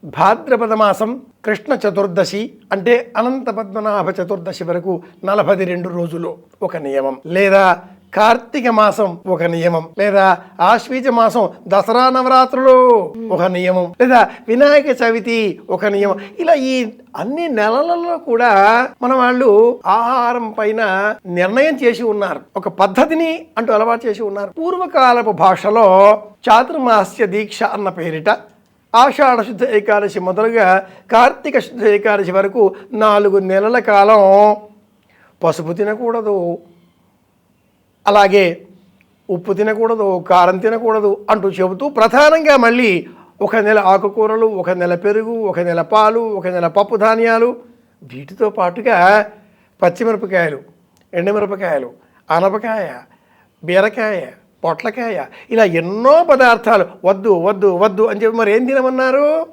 భాద్రపద మాసం కృష్ణ చతుర్దశి అంటే అనంత పద్మనాభ చతుర్దశి వరకు 42 రోజులు ఒక నియమం, లేదా కార్తీక మాసం ఒక నియమం, లేదా ఆశ్వీజ మాసం దసరా నవరాత్రులు ఒక నియమం, లేదా వినాయక చవితి ఒక నియమం. ఇలా ఈ అన్ని నెలలలో కూడా మన వాళ్ళు ఆహారం పైన నిర్ణయం చేసి ఉన్నారు, ఒక పద్ధతిని అంటూ అలవాటు చేసి ఉన్నారు. పూర్వకాలపు భాషలో చాతుర్మాస్య దీక్ష అన్న పేరిట ఆషాఢ శుద్ధ ఏకాదశి మొదలుగా కార్తీక శుద్ధ ఏకాదశి వరకు 4 నెలల కాలం పసుపు తినకూడదు, అలాగే ఉప్పు తినకూడదు, కారం తినకూడదు అంటూ చెబుతూ ప్రధానంగా మళ్ళీ 1 నెల ఆకుకూరలు, 1 నెల పెరుగు, 1 నెల పాలు, 1 నెల పప్పు ధాన్యాలు, వీటితో పాటుగా పచ్చిమిరపకాయలు, ఎండుమిరపకాయలు, ఆనపకాయ, బీరకాయ, పొట్లకాయ, ఇలా ఎన్నో పదార్థాలు వద్దు వద్దు వద్దు అని చెప్పి మరి ఏం తినమన్నారు?